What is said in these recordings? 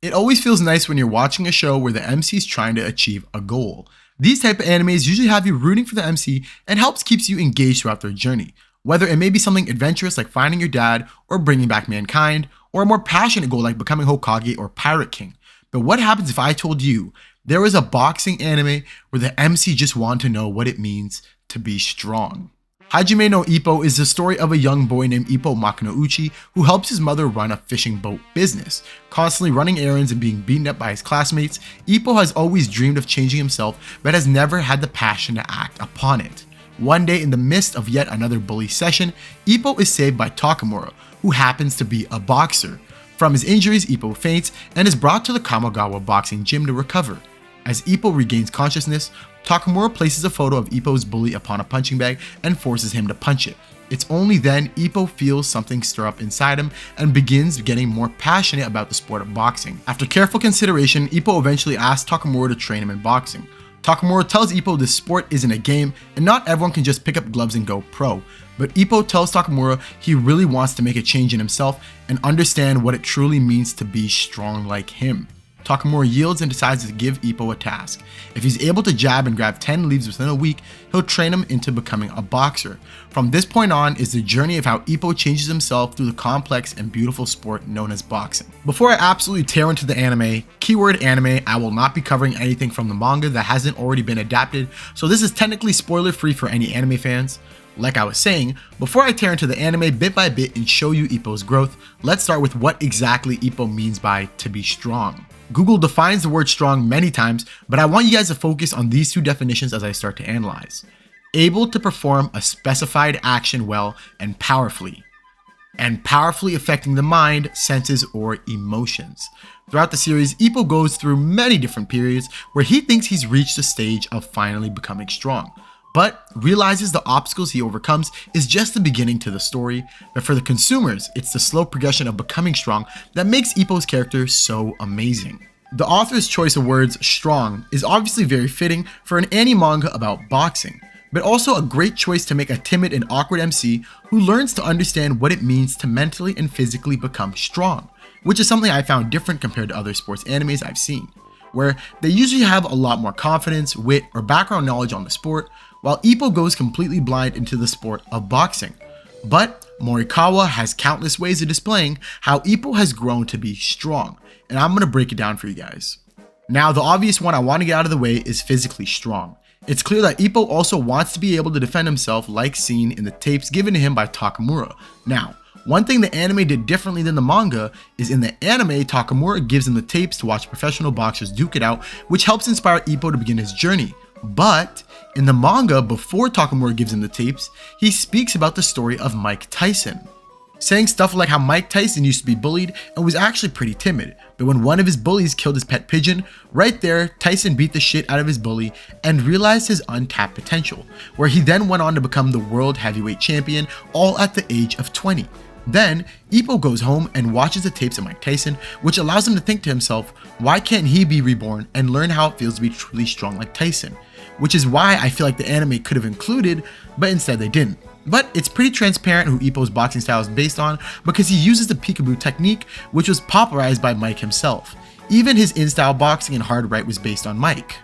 It always feels nice when you're watching a show where the MC is trying to achieve a goal. These type of animes usually have you rooting for the MC and helps keeps you engaged throughout their journey. Whether it may be something adventurous like finding your dad or bringing back mankind, or a more passionate goal like becoming Hokage or Pirate King. But what happens if I told you there was a boxing anime where the MC just wanted to know what it means to be strong? Hajime no Ippo is the story of a young boy named Ippo Makunouchi who helps his mother run a fishing boat business. Constantly running errands and being beaten up by his classmates, Ippo has always dreamed of changing himself but has never had the passion to act upon it. One day, in the midst of yet another bully session, Ippo is saved by Takamura, who happens to be a boxer. From his injuries, Ippo faints and is brought to the Kamigawa boxing gym to recover. As Ippo regains consciousness, Takamura places a photo of Ippo's bully upon a punching bag and forces him to punch it. It's only then Ippo feels something stir up inside him and begins getting more passionate about the sport of boxing. After careful consideration, Ippo eventually asks Takamura to train him in boxing. Takamura tells Ippo this sport isn't a game and not everyone can just pick up gloves and go pro. But Ippo tells Takamura he really wants to make a change in himself and understand what it truly means to be strong like him. Takamura yields and decides to give Ippo a task. If he's able to jab and grab 10 leaves within a week, he'll train him into becoming a boxer. From this point on is the journey of how Ippo changes himself through the complex and beautiful sport known as boxing. Before I absolutely tear into the anime, keyword anime, I will not be covering anything from the manga that hasn't already been adapted, so this is technically spoiler free for any anime fans. Like I was saying, before I tear into the anime bit by bit and show you Ippo's growth, let's start with what exactly Ippo means by to be strong. Google defines the word strong many times, but I want you guys to focus on these two definitions as I start to analyze. Able to perform a specified action well and powerfully affecting the mind, senses, or emotions. Throughout the series, Ippo goes through many different periods where he thinks he's reached the stage of finally becoming strong, but realizes the obstacles he overcomes is just the beginning to the story. But for the consumers, it's the slow progression of becoming strong that makes Ippo's character so amazing. The author's choice of words strong is obviously very fitting for an anime manga about boxing, but also a great choice to make a timid and awkward MC who learns to understand what it means to mentally and physically become strong, which is something I found different compared to other sports animes I've seen, where they usually have a lot more confidence, wit, or background knowledge on the sport, while Ippo goes completely blind into the sport of boxing. But Morikawa has countless ways of displaying how Ippo has grown to be strong, and I'm going to break it down for you guys. Now, the obvious one I want to get out of the way is physically strong. It's clear that Ippo also wants to be able to defend himself like seen in the tapes given to him by Takamura. Now, one thing the anime did differently than the manga is in the anime, Takamura gives him the tapes to watch professional boxers duke it out, which helps inspire Ippo to begin his journey. But in the manga, before Takamura gives him the tapes, he speaks about the story of Mike Tyson, saying stuff like how Mike Tyson used to be bullied and was actually pretty timid, but when one of his bullies killed his pet pigeon, right there, Tyson beat the shit out of his bully and realized his untapped potential, where he then went on to become the world heavyweight champion, all at the age of 20. Then, Ippo goes home and watches the tapes of Mike Tyson, which allows him to think to himself, why can't he be reborn and learn how it feels to be truly strong like Tyson? Which is why I feel like the anime could have included, but instead they didn't. But it's pretty transparent who Ippo's boxing style is based on because he uses the peekaboo technique, which was popularized by Mike himself. Even his in-style boxing and hard right was based on Mike.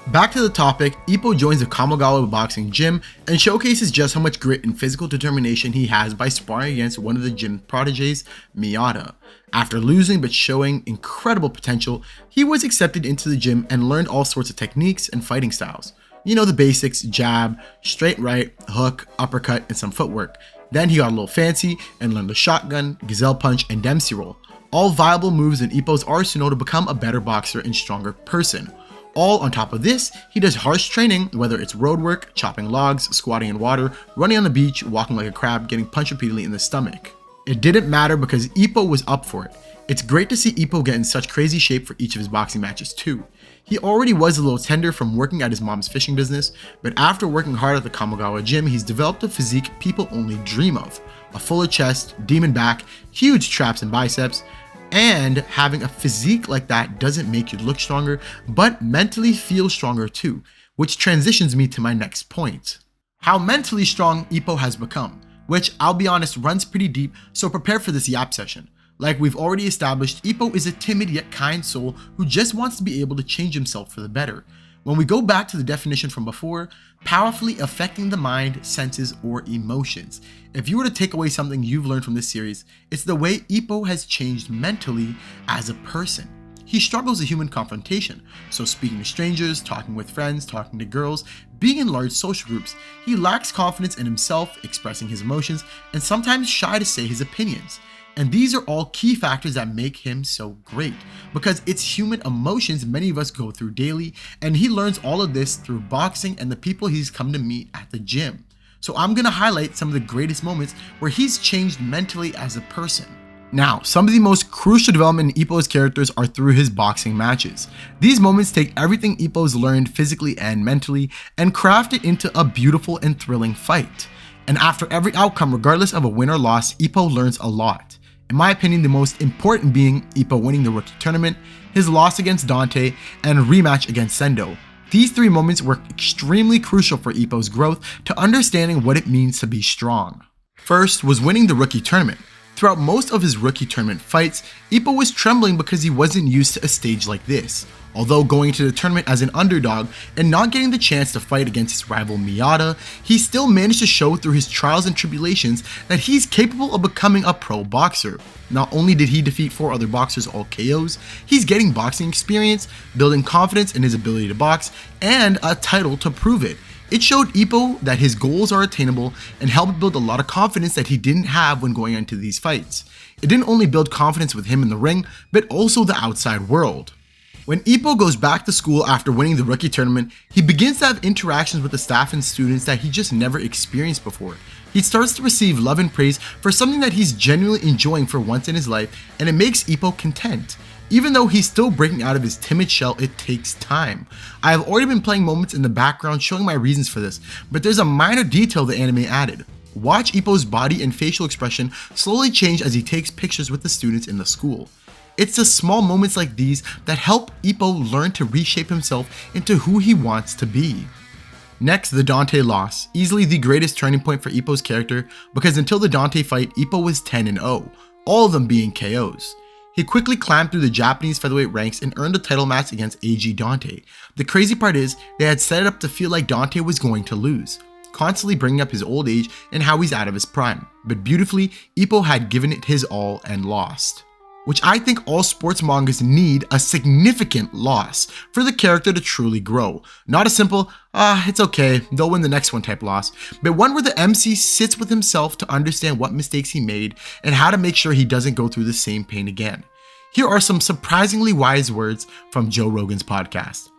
Back to the topic, Ippo joins the Kamigawa boxing gym and showcases just how much grit and physical determination he has by sparring against one of the gym proteges, Miyata. After losing but showing incredible potential, he was accepted into the gym and learned all sorts of techniques and fighting styles. You know, the basics: jab, straight right, hook, uppercut, and some footwork. Then he got a little fancy and learned the shotgun, gazelle punch, and Dempsey roll. All viable moves in Ippo's arsenal to become a better boxer and stronger person. All on top of this, he does harsh training, whether it's road work, chopping logs, squatting in water, running on the beach, walking like a crab, getting punched repeatedly in the stomach. It didn't matter because Ippo was up for it. It's great to see Ippo get in such crazy shape for each of his boxing matches too. He already was a little tender from working at his mom's fishing business, but after working hard at the Kamigawa gym, he's developed a physique people only dream of. A fuller chest, demon back, huge traps and biceps, and having a physique like that doesn't make you look stronger, but mentally feel stronger too, which transitions me to my next point. How mentally strong Ippo has become, which I'll be honest runs pretty deep, so prepare for this yap session. Like we've already established, Ippo is a timid yet kind soul who just wants to be able to change himself for the better. When we go back to the definition from before, powerfully affecting the mind, senses, or emotions. If you were to take away something you've learned from this series, it's the way Ippo has changed mentally as a person. He struggles with human confrontation, so speaking to strangers, talking with friends, talking to girls, being in large social groups, he lacks confidence in himself, expressing his emotions, and sometimes shy to say his opinions. And these are all key factors that make him so great, because it's human emotions many of us go through daily, and he learns all of this through boxing and the people he's come to meet at the gym. So I'm gonna highlight some of the greatest moments where he's changed mentally as a person. Now, some of the most crucial development in Ippo's characters are through his boxing matches. These moments take everything Ippo's learned physically and mentally and craft it into a beautiful and thrilling fight. And after every outcome, regardless of a win or loss, Ippo learns a lot. In my opinion, the most important being Ippo winning the rookie tournament, his loss against Dante, and rematch against Sendo. These three moments were extremely crucial for Ippo's growth to understanding what it means to be strong. First was winning the rookie tournament. Throughout most of his rookie tournament fights, Ippo was trembling because he wasn't used to a stage like this. Although going into the tournament as an underdog and not getting the chance to fight against his rival Miyata, he still managed to show through his trials and tribulations that he's capable of becoming a pro boxer. Not only did he defeat 4 other boxers all KOs, he's getting boxing experience, building confidence in his ability to box, and a title to prove it. It showed Ippo that his goals are attainable and helped build a lot of confidence that he didn't have when going into these fights. It didn't only build confidence with him in the ring, but also the outside world. When Ippo goes back to school after winning the rookie tournament, he begins to have interactions with the staff and students that he just never experienced before. He starts to receive love and praise for something that he's genuinely enjoying for once in his life, and it makes Ippo content. Even though he's still breaking out of his timid shell, it takes time. I have already been playing moments in the background showing my reasons for this, but there's a minor detail the anime added. Watch Ippo's body and facial expression slowly change as he takes pictures with the students in the school. It's the small moments like these that help Ippo learn to reshape himself into who he wants to be. Next, the Dante loss, easily the greatest turning point for Ippo's character, because until the Dante fight, Ippo was 10-0, all of them being KOs. He quickly climbed through the Japanese featherweight ranks and earned a title match against AG Dante. The crazy part is, they had set it up to feel like Dante was going to lose, constantly bringing up his old age and how he's out of his prime. But beautifully, Ippo had given it his all and lost. Which I think all sports mangas need a significant loss for the character to truly grow. Not a simple, it's okay, they'll win the next one type loss, but one where the MC sits with himself to understand what mistakes he made and how to make sure he doesn't go through the same pain again. Here are some surprisingly wise words from Joe Rogan's podcast.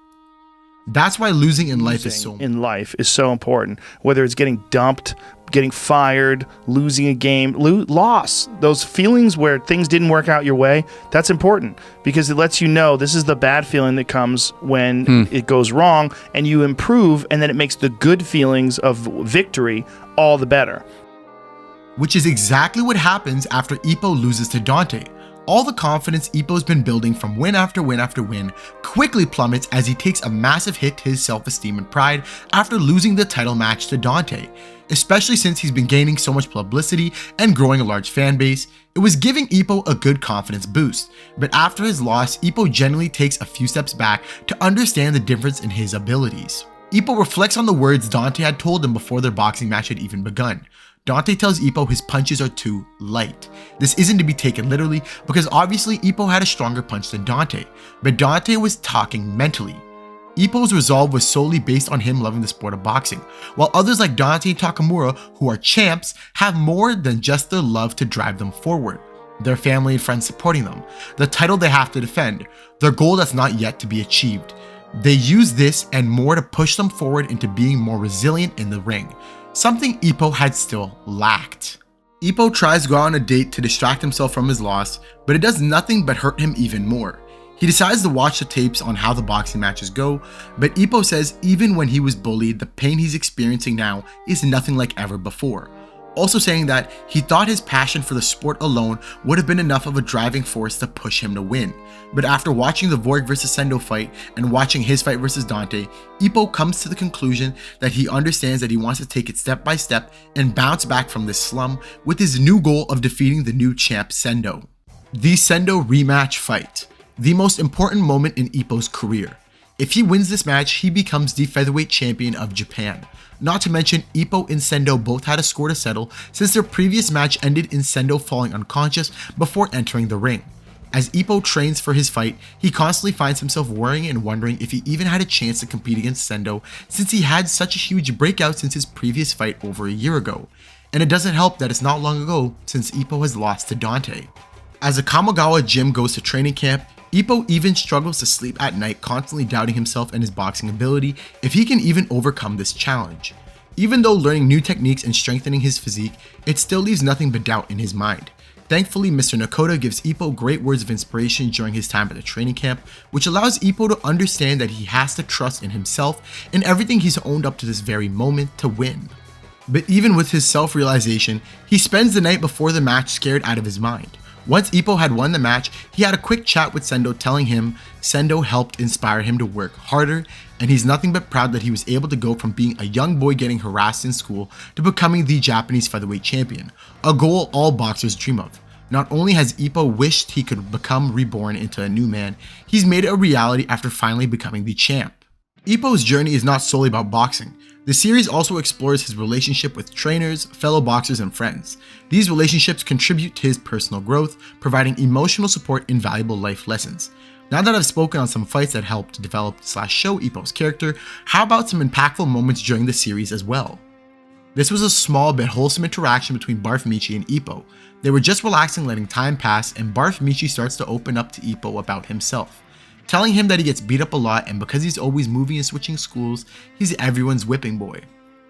That's why losing in life is so important. Whether it's getting dumped, getting fired, losing a game, loss, those feelings where things didn't work out your way, that's important because it lets you know this is the bad feeling that comes when it goes wrong and you improve, and then it makes the good feelings of victory all the better. Which is exactly what happens after Ippo loses to Dante. All the confidence Ippo's been building from win after win after win quickly plummets as he takes a massive hit to his self-esteem and pride after losing the title match to Dante. Especially since he's been gaining so much publicity and growing a large fan base, it was giving Ippo a good confidence boost. But after his loss, Ippo generally takes a few steps back to understand the difference in his abilities. Ippo reflects on the words Dante had told him before their boxing match had even begun. Dante tells Ippo his punches are too light. This isn't to be taken literally because obviously Ippo had a stronger punch than Dante, but Dante was talking mentally. Ippo's resolve was solely based on him loving the sport of boxing, while others like Dante and Takamura, who are champs, have more than just their love to drive them forward. Their family and friends supporting them, the title they have to defend, their goal that's not yet to be achieved. They use this and more to push them forward into being more resilient in the ring, something Ippo had still lacked. Ippo tries to go on a date to distract himself from his loss, but it does nothing but hurt him even more. He decides to watch the tapes on how the boxing matches go, but Ippo says even when he was bullied, the pain he's experiencing now is nothing like ever before. Also saying that he thought his passion for the sport alone would have been enough of a driving force to push him to win. But after watching the Vorig vs Sendo fight and watching his fight versus Dante, Ippo comes to the conclusion that he understands that he wants to take it step by step and bounce back from this slum with his new goal of defeating the new champ Sendo. The Sendo rematch fight, the most important moment in Ippo's career. If he wins this match, he becomes the featherweight champion of Japan. Not to mention, Ippo and Sendo both had a score to settle since their previous match ended in Sendo falling unconscious before entering the ring. As Ippo trains for his fight, he constantly finds himself worrying and wondering if he even had a chance to compete against Sendo since he had such a huge breakout since his previous fight over a year ago. And it doesn't help that it's not long ago since Ippo has lost to Dante. As a Kamigawa gym goes to training camp, Ippo even struggles to sleep at night, constantly doubting himself and his boxing ability if he can even overcome this challenge. Even though learning new techniques and strengthening his physique, it still leaves nothing but doubt in his mind. Thankfully, Mr. Nakota gives Ippo great words of inspiration during his time at the training camp, which allows Ippo to understand that he has to trust in himself and everything he's owned up to this very moment to win. But even with his self-realization, he spends the night before the match scared out of his mind. Once Ippo had won the match, he had a quick chat with Sendo telling him Sendo helped inspire him to work harder, and he's nothing but proud that he was able to go from being a young boy getting harassed in school to becoming the Japanese featherweight champion, a goal all boxers dream of. Not only has Ippo wished he could become reborn into a new man, he's made it a reality after finally becoming the champ. Ippo's journey is not solely about boxing. The series also explores his relationship with trainers, fellow boxers, and friends. These relationships contribute to his personal growth, providing emotional support and valuable life lessons. Now that I've spoken on some fights that helped develop/show Ippo's character, how about some impactful moments during the series as well? This was a small but wholesome interaction between Barf Michi and Ippo. They were just relaxing, letting time pass, and Barf Michi starts to open up to Ippo about himself, telling him that he gets beat up a lot and because he's always moving and switching schools, he's everyone's whipping boy.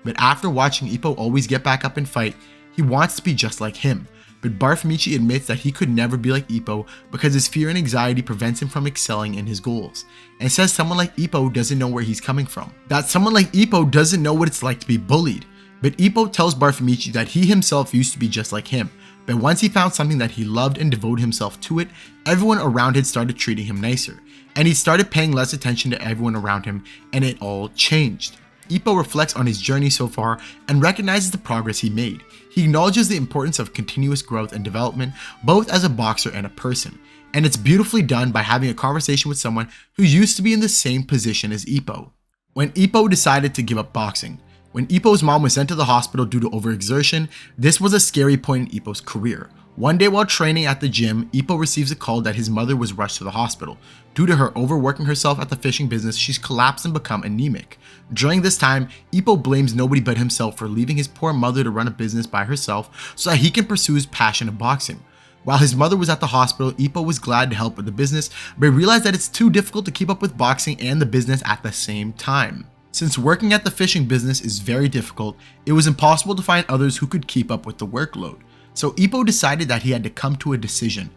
But after watching Ippo always get back up and fight, he wants to be just like him. But Barf Michi admits that he could never be like Ippo because his fear and anxiety prevents him from excelling in his goals, and says someone like Ippo doesn't know where he's coming from. That someone like Ippo doesn't know what it's like to be bullied. But Ippo tells Barf Michi that he himself used to be just like him, but once he found something that he loved and devoted himself to it, everyone around him started treating him nicer, and he started paying less attention to everyone around him, and it all changed. Ippo reflects on his journey so far and recognizes the progress he made. He acknowledges the importance of continuous growth and development, both as a boxer and a person, and it's beautifully done by having a conversation with someone who used to be in the same position as Ippo. When Ippo decided to give up boxing, when Ippo's mom was sent to the hospital due to overexertion, this was a scary point in Ippo's career. One day while training at the gym, Ippo receives a call that his mother was rushed to the hospital. Due to her overworking herself at the fishing business, she's collapsed and become anemic. During this time, Ippo blames nobody but himself for leaving his poor mother to run a business by herself so that he can pursue his passion of boxing. While his mother was at the hospital, Ippo was glad to help with the business, but realized that it's too difficult to keep up with boxing and the business at the same time. Since working at the fishing business is very difficult, it was impossible to find others who could keep up with the workload. So Ippo decided that he had to come to a decision.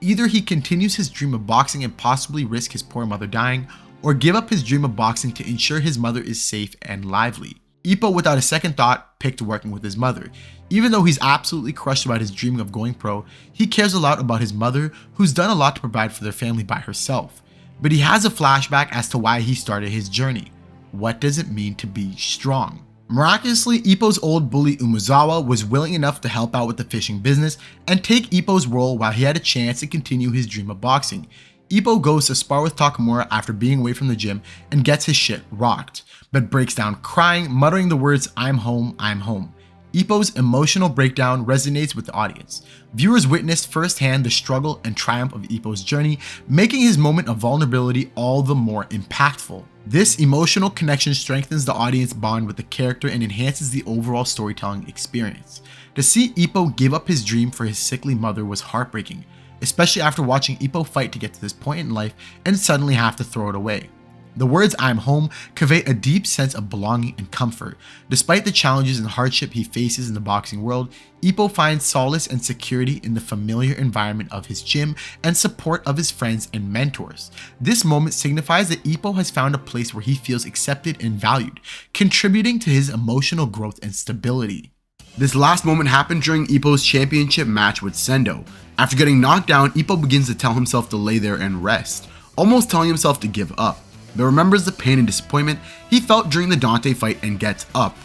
Either he continues his dream of boxing and possibly risk his poor mother dying, or give up his dream of boxing to ensure his mother is safe and lively. Ippo, without a second thought, picked working with his mother. Even though he's absolutely crushed about his dream of going pro, he cares a lot about his mother, who's done a lot to provide for their family by herself. But he has a flashback as to why he started his journey. What does it mean to be strong? Miraculously, Ippo's old bully Umezawa was willing enough to help out with the fishing business and take Ippo's role while he had a chance to continue his dream of boxing. Ippo goes to spar with Takamura after being away from the gym and gets his shit rocked, but breaks down crying, muttering the words, "I'm home, I'm home." Ippo's emotional breakdown resonates with the audience. Viewers witnessed firsthand the struggle and triumph of Ippo's journey, making his moment of vulnerability all the more impactful. This emotional connection strengthens the audience bond with the character and enhances the overall storytelling experience. To see Ippo give up his dream for his sickly mother was heartbreaking, especially after watching Ippo fight to get to this point in life and suddenly have to throw it away. The words "I'm home" convey a deep sense of belonging and comfort. Despite the challenges and hardship he faces in the boxing world, Ippo finds solace and security in the familiar environment of his gym and support of his friends and mentors. This moment signifies that Ippo has found a place where he feels accepted and valued, contributing to his emotional growth and stability. This last moment happened during Ippo's championship match with Sendo. After getting knocked down, Ippo begins to tell himself to lay there and rest, almost telling himself to give up, but remembers the pain and disappointment he felt during the Dante fight and gets up.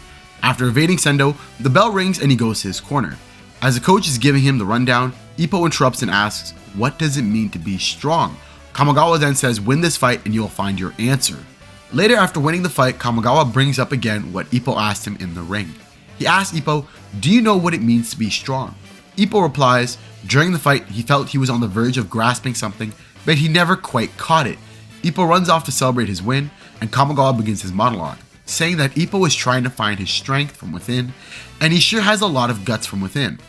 After evading Sendo, the bell rings and he goes to his corner. As the coach is giving him the rundown, Ippo interrupts and asks, what does it mean to be strong? Kamigawa then says, win this fight and you'll find your answer. Later, after winning the fight, Kamigawa brings up again what Ippo asked him in the ring. He asks Ippo, do you know what it means to be strong? Ippo replies, during the fight, he felt he was on the verge of grasping something, but he never quite caught it. Ippo runs off to celebrate his win, and Kamigawa begins his monologue, saying that Ippo is trying to find his strength from within, and he sure has a lot of guts from within,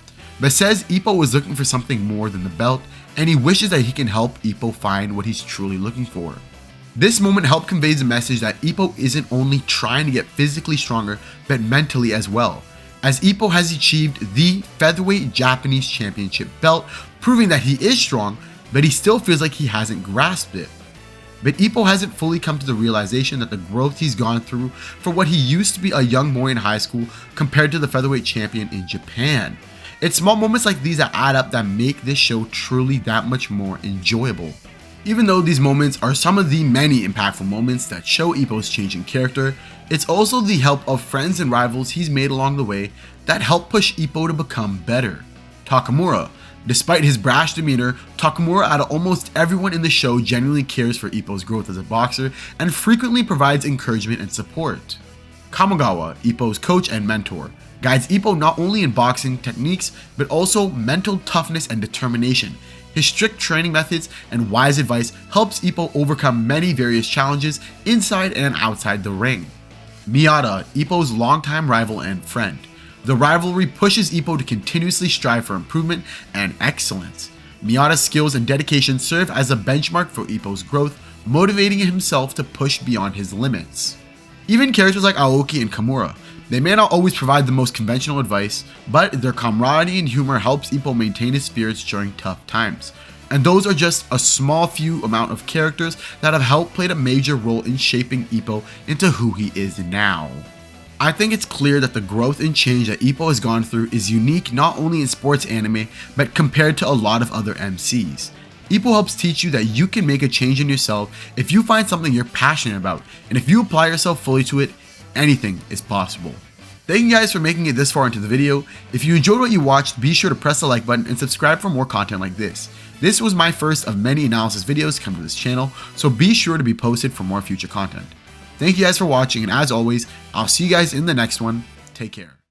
but says Ippo was looking for something more than the belt, and he wishes that he can help Ippo find what he's truly looking for. This moment helped convey the message that Ippo isn't only trying to get physically stronger, but mentally as well, as Ippo has achieved the Featherweight Japanese Championship belt, proving that he is strong, but he still feels like he hasn't grasped it. But Ippo hasn't fully come to the realization that the growth he's gone through for what he used to be a young boy in high school compared to the featherweight champion in Japan. It's small moments like these that add up that make this show truly that much more enjoyable. Even though these moments are some of the many impactful moments that show Ippo's changing character, it's also the help of friends and rivals he's made along the way that help push Ippo to become better. Takamura. Despite his brash demeanor, Takamura out of almost everyone in the show genuinely cares for Ippo's growth as a boxer and frequently provides encouragement and support. Kamigawa, Ippo's coach and mentor, guides Ippo not only in boxing techniques, but also mental toughness and determination. His strict training methods and wise advice helps Ippo overcome many various challenges inside and outside the ring. Miyata, Ippo's longtime rival and friend. The rivalry pushes Ippo to continuously strive for improvement and excellence. Miyata's skills and dedication serve as a benchmark for Ippo's growth, motivating himself to push beyond his limits. Even characters like Aoki and Kimura, they may not always provide the most conventional advice, but their camaraderie and humor helps Ippo maintain his spirits during tough times. And those are just a small few amount of characters that have helped play a major role in shaping Ippo into who he is now. I think it's clear that the growth and change that Ippo has gone through is unique not only in sports anime, but compared to a lot of other MCs. Ippo helps teach you that you can make a change in yourself if you find something you're passionate about, and if you apply yourself fully to it, anything is possible. Thank you guys for making it this far into the video. If you enjoyed what you watched, be sure to press the like button and subscribe for more content like this. This was my first of many analysis videos coming to this channel, so be sure to be posted for more future content. Thank you guys for watching, and as always, I'll see you guys in the next one. Take care.